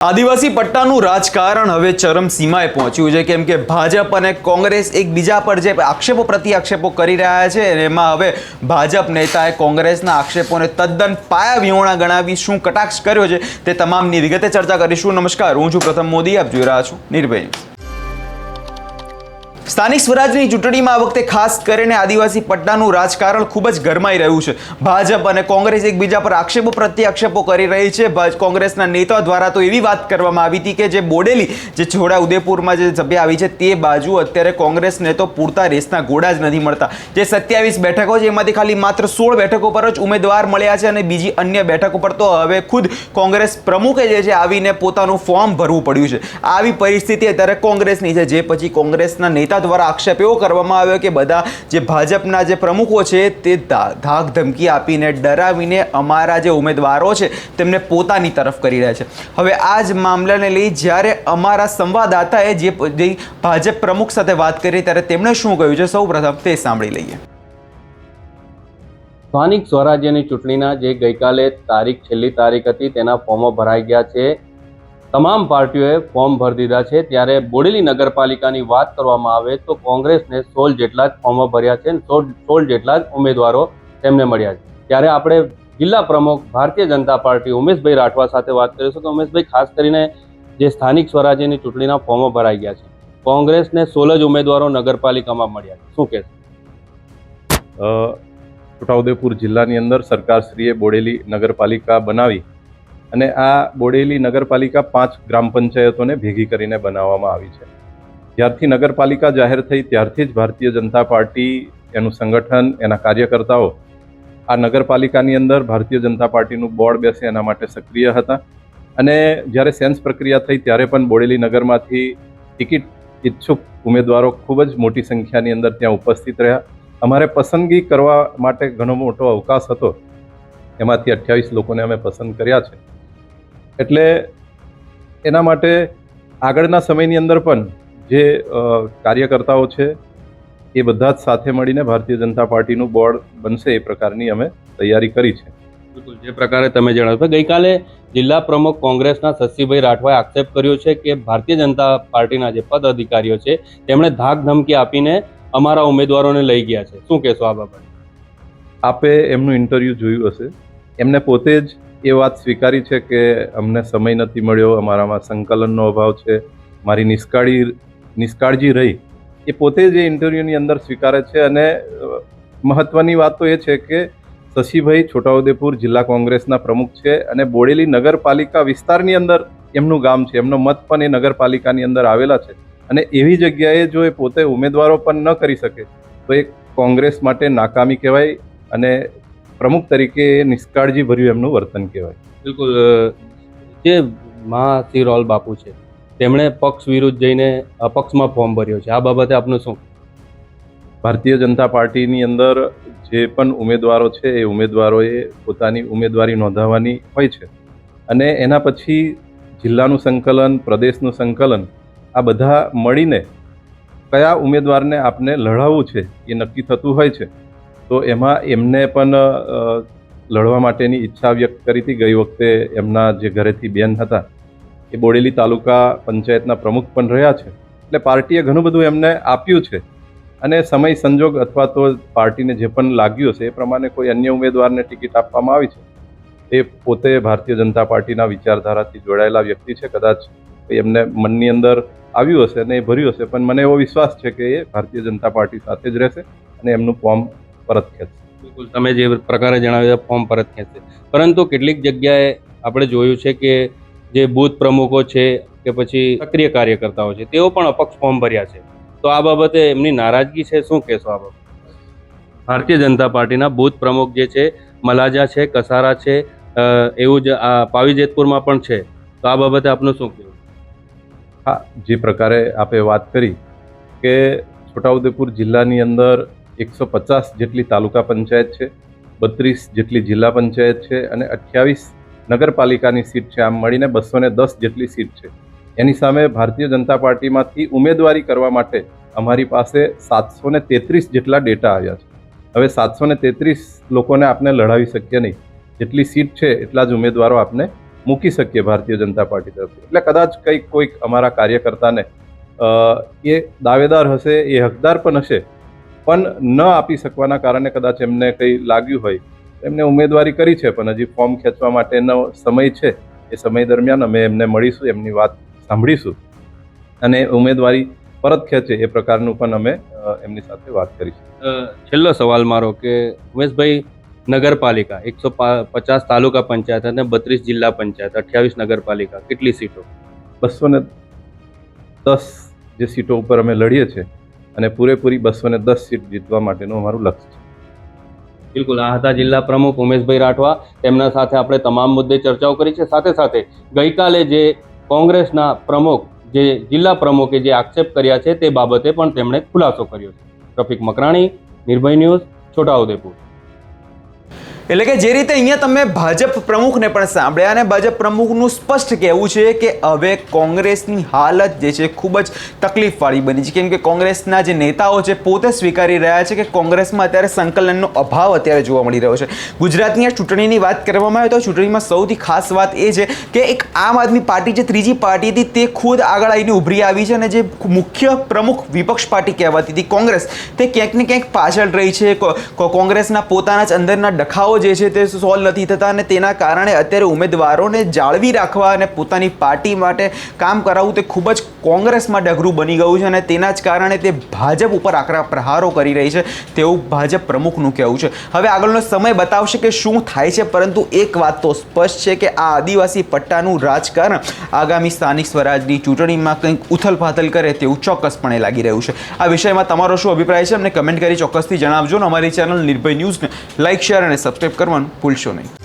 આદિવાસી પટ્ટાનું રાજકારણ હવે ચરમસીમાએ પહોંચ્યું છે, કેમ કે ભાજપ અને કોંગ્રેસ એકબીજા પર જે આક્ષેપો પ્રત્યાક્ષેપો કરી રહ્યા છે એમાં હવે ભાજપ નેતાએ કોંગ્રેસના આક્ષેપોને તદ્દન પાયાવિહોણા ગણાવી શું કટાક્ષ કર્યો છે તે તમામની વિગતે ચર્ચા કરીશું। નમસ્કાર, હું છું પ્રથમ મોદી, આપ જોઈ રહ્યા છો નિર્ભય ન્યૂઝ। સ્થાનિક સ્વરાજની ચૂંટણીમાં આ વખતે ખાસ કરીને આદિવાસી પટ્ટાનું રાજકારણ ખૂબ જ ગરમાઈ રહ્યું છે। ભાજપ અને કોંગ્રેસ એકબીજા પર આક્ષેપો પ્રત્યાક્ષેપો કરી રહી છે। કોંગ્રેસના નેતાઓ દ્વારા તો એવી વાત કરવામાં આવી હતી કે જે બોડેલી જે છોડા ઉદેપુરમાં જે સભ્ય આવી છે તે બાજુ અત્યારે કોંગ્રેસને તો પૂરતા રેસના ઘોડા જ નથી મળતા। જે 27 બેઠકો છે એમાંથી ખાલી માત્ર 16 બેઠકો પર જ ઉમેદવાર મળ્યા છે અને બીજી અન્ય બેઠકો પર તો હવે ખુદ કોંગ્રેસ પ્રમુખે જે છે આવીને પોતાનું ફોર્મ ભરવું પડ્યું છે। આવી પરિસ્થિતિ અત્યારે કોંગ્રેસની છે, જે પછી કોંગ્રેસના નેતા દ્વારા આક્ષેપ એવો કરવામાં આવ્યો કે બધા જે ભાજપના જે પ્રમુખો છે તે ધાક ધમકી આપીને ડરાવીને અમારા જે ઉમેદવારો છે તેમને પોતાની તરફ કરી રહ્યા છે। હવે આ જ મામલાને લઈ જ્યારે અમારા સંવાદદાતાએ જે ભાજપ પ્રમુખ સાથે વાત કરી ત્યારે તેમણે શું કહ્યું છે સૌપ્રથમ તે સાંભળી લઈએ। સ્થાનિક સ્વરાજ્યની ચૂંટણીના જે ગઈકાલે છેલ્લી તારીખ હતી તેના ફોર્મો ભરાઈ ગયા છે। તમામ પાર્ટીઓએ ફોર્મ ભરી દીધા છે। ત્યારે બોડેલી નગરપાલિકાની વાત કરવામાં આવે તો કોંગ્રેસને 16 જેટલા જ ફોર્મો ભર્યા છે અને 16 જેટલા જ ઉમેદવારો તેમને મળ્યા છે। ત્યારે આપણે જિલ્લા પ્રમુખ ભારતીય જનતા પાર્ટી ઉમેશભાઈ રાઠવા સાથે વાત કરીશું તો ઉમેશભાઈ, ખાસ કરીને જે સ્થાનિક સ્વરાજ્યની ચૂંટણીના ફોર્મો ભરાઈ ગયા છે, કોંગ્રેસને 16 જ ઉમેદવારો નગરપાલિકામાં મળ્યા છે, શું કહેશો? છોટાઉદેપુર જિલ્લાની અંદર સરકારશ્રીએ બોડેલી નગરપાલિકા બનાવી અને આ બોડેલી નગરપાલિકા 5 ગ્રામ પંચાયતોને ભેગી કરીને બનાવવામાં આવી છે। જ્યારથી નગરપાલિકા જાહેર થઈ ત્યારથી જ ભારતીય જનતા પાર્ટી, એનું સંગઠન, એના કાર્યકર્તાઓ આ નગરપાલિકાની અંદર ભારતીય જનતા પાર્ટીનું બોર્ડ બેસે એના માટે સક્રિય હતા। અને જ્યારે સેન્સ પ્રક્રિયા થઈ ત્યારે પણ બોડેલી નગરમાંથી ટિકિટ ઈચ્છુક ઉમેદવારો ખૂબ જ મોટી સંખ્યાની અંદર ત્યાં ઉપસ્થિત રહ્યા। અમારે પસંદગી કરવા માટે ઘણો મોટો અવકાશ હતો, એમાંથી 28 લોકોને અમે પસંદ કર્યા છે। એટલે એના માટે આગળના સમયની અંદર પણ જે કાર્યકર્તાઓ છે એ બધા જ સાથે મળીને ભારતીય જનતા પાર્ટીનું બોર્ડ બનશે એ પ્રકારની અમે તૈયારી કરી છે। બિલકુલ, જે પ્રકારે તમે જણાવ્યું, ગઈકાલે જિલ્લા પ્રમુખ કોંગ્રેસના શશીભાઈ રાઠવાએ આક્ષેપ કર્યો છે કે ભારતીય જનતા પાર્ટીના જે પદ અધિકારીઓ છે તેમણે ધાક ધમકી આપીને અમારા ઉમેદવારોને લઈ ગયા છે, શું કહેશો આ બાબતે? આપે એમનું ઇન્ટરવ્યૂ જોયું હશે, એમને પોતે જ એ વાત સ્વીકારી છે કે અમને સમય નથી મળ્યો, અમારામાં સંકલનનો અભાવ છે, મારી નિષ્કાળજી રહી, એ પોતે જ એ ઇન્ટરવ્યૂની અંદર સ્વીકારે છે। અને મહત્વની વાત તો એ છે કે શશીભાઈ છોટાઉદેપુર જિલ્લા કોંગ્રેસના પ્રમુખ છે અને બોડેલી નગરપાલિકા વિસ્તારની અંદર એમનું ગામ છે, એમનો મત પણ એ નગરપાલિકાની અંદર આવેલા છે। અને એવી જગ્યાએ જો એ પોતે ઉમેદવારો પણ ન કરી શકે તો એ કોંગ્રેસ માટે નાકામી કહેવાય અને પ્રમુખ તરીકે નિષ્કાળજી ભર્યું એમનું વર્તન કહેવાય। બિલકુલ, જે મહાસિરોલ બાપુ છે તેમણે પક્ષ વિરુદ્ધ જઈને અપક્ષમાં ફોર્મ ભર્યો છે, આ બાબતે આપનું શું? ભારતીય જનતા પાર્ટીની અંદર જે પણ ઉમેદવારો છે એ ઉમેદવારોએ પોતાની ઉમેદવારી નોંધાવવાની હોય છે અને એના પછી જિલ્લાનું સંકલન, પ્રદેશનું સંકલન, આ બધા મળીને કયા ઉમેદવારને આપને લડાવવું છે એ નક્કી થતું હોય છે। તો એમાં એમને પણ લડવા માટેની ઈચ્છા વ્યક્ત કરી હતી। ગઈ વખતે એમના જે ઘરેથી બેન હતા એ બોડેલી તાલુકા પંચાયતના પ્રમુખ પણ રહ્યા છે, એટલે પાર્ટીએ ઘણું બધું એમને આપ્યું છે અને સમય સંજોગ અથવા તો પાર્ટીને જે પણ લાગ્યું હશે એ પ્રમાણે કોઈ અન્ય ઉમેદવારને ટિકિટ આપવામાં આવી છે। એ પોતે ભારતીય જનતા પાર્ટીના વિચારધારાથી જોડાયેલા વ્યક્તિ છે, કદાચ એમને મનની અંદર આવ્યું હશે અને એ ભર્યું હશે, પણ મને એવો વિશ્વાસ છે કે એ ભારતીય જનતા પાર્ટી સાથે જ રહેશે અને એમનું ફોર્મ પરત ખેંચશે। બિલકુલ, તમે જે પ્રકારે જણાવ્યું ફોર્મ પરત ખેંચશે, પરંતુ કેટલીક જગ્યાએ આપણે જોયું છે કે જે બૂથ પ્રમુખો છે કે પછી સક્રિય કાર્યકર્તાઓ છે તેઓ પણ અપક્ષ ફોર્મ ભર્યા છે, તો આ બાબતે એમની નારાજગી છે, શું કહેશો આ બાબતે? ભારતીય જનતા પાર્ટીના બૂથ પ્રમુખ જે છે મલાજા છે, કસારા છે, એવું જ આ પાવી જેતપુરમાં પણ છે, તો આ બાબતે આપનું શું કહેવું? હા, જે પ્રકારે આપે વાત કરી કે છોટાઉદેપુર જિલ્લાની અંદર 150 જેટલી તાલુકા પંચાયત છે, 32 જેટલી જિલ્લા પંચાયત છે અને 28 નગરપાલિકાની સીટ છે, આમ મળીને 210 જેટલી સીટ છે। એની સામે ભારતીય જનતા પાર્ટીમાંથી ઉમેદવારી કરવા માટે અમારી પાસે 733 જેટલા ડેટા આવ્યા છે। હવે 733 લોકોને આપણે લડાવી શકીએ નહીં, જેટલી સીટ છે એટલા જ ઉમેદવારો આપને મૂકી શકીએ ભારતીય જનતા પાર્ટી તરફથી. એટલે કદાચ કોઈક અમારા કાર્યકર્તાને એ દાવેદાર હશે, એ હકદાર પણ હશે, પણ ન આપી શકવાના કારણે કદાચ એમને કંઈ લાગ્યું હોય, એમને ઉમેદવારી કરી છે, પણ હજી ફોર્મ ખેંચવા માટેનો સમય છે. એ સમય દરમિયાન અમે એમને મળીશું, એમની વાત સાંભળીશું અને ઉમેદવારી પરત ખેંચે એ પ્રકારનું પણ અમે એમની સાથે વાત કરીશું. છેલ્લો સવાલ મારો કે ઉમેશભાઈ, નગરપાલિકા 150 તાલુકા પંચાયત અને 32 જિલ્લા પંચાયત, 28 નગરપાલિકા, કેટલી સીટો? 210 જે સીટો ઉપર અમે લડીએ છીએ અને પૂરેપૂરી 210 સીટ જીતવા માટેનું અમારું લક્ષ્ય છે. બિલકુલ, આ હતા જિલ્લા પ્રમુખ ઉમેશભાઈ રાઠવા. તેમના સાથે આપણે તમામ મુદ્દે ચર્ચાઓ કરી છે. સાથે સાથે ગઈકાલે જે કોંગ્રેસના પ્રમુખ, જે જિલ્લા પ્રમુખે જે આક્ષેપ કર્યા છે તે બાબતે પણ તેમણે ખુલાસો કર્યો છે. રફીક મકરાણી, નિર્ભય ન્યૂઝ, છોટાઉદેપુર. એટલે કે જે રીતે અહીંયા તમે ભાજપ પ્રમુખને પણ સાંભળ્યા અને ભાજપ પ્રમુખનું સ્પષ્ટ કહેવું છે કે હવે કોંગ્રેસની હાલત જે છે ખૂબ જ તકલીફવાળી બની છે, કેમ કે કોંગ્રેસના જે નેતાઓ છે પોતે સ્વીકારી રહ્યા છે કે કોંગ્રેસમાં અત્યારે સંકલનનો અભાવ અત્યારે જોવા મળી રહ્યો છે. ગુજરાતની આ ચૂંટણીની વાત કરવામાં આવે તો ચૂંટણીમાં સૌથી ખાસ વાત એ છે કે એક આમ આદમી પાર્ટી જે ત્રીજી પાર્ટી હતી તે ખુદ આગળ આવીને ઉભરી આવી છે અને જે મુખ્ય પ્રમુખ વિપક્ષ પાર્ટી કહેવાતી હતી કોંગ્રેસ, તે ક્યાંક ને ક્યાંક પાછળ રહી છે. કોંગ્રેસના પોતાના જ અંદરના ડખાઓ જે છે તે સોલ્વ નથી થતા અને તેના કારણે અત્યારે ઉમેદવારોને જાળવી રાખવા અને પોતાની પાર્ટી માટે કામ કરાવવું તે ખૂબ જ કોંગ્રેસ માટે અઘરું બની ગયું છે અને તેના જ કારણે તે ભાજપ ઉપર આકરા પ્રહારો કરી રહી છે તેવું ભાજપ પ્રમુખનું કહેવું છે. હવે આગળનો સમય બતાવશે કે શું થાય છે, પરંતુ એક વાત તો સ્પષ્ટ છે કે આ આદિવાસી પટ્ટાનું રાજકારણ આગામી સ્થાનિક સ્વરાજની ચૂંટણીમાં કંઈક ઉથલપાથલ કરે તેવું ચોક્કસપણે લાગી રહ્યું છે. આ વિષયમાં તમારો શું અભિપ્રાય છે અમને કમેન્ટ કરી ચોક્કસથી જણાવજો અને અમારી ચેનલ નિર્ભય ન્યૂઝને લાઇક, શેર અને સબસ્ક્રાઇબ કરવાનું ભૂલશો નહીં.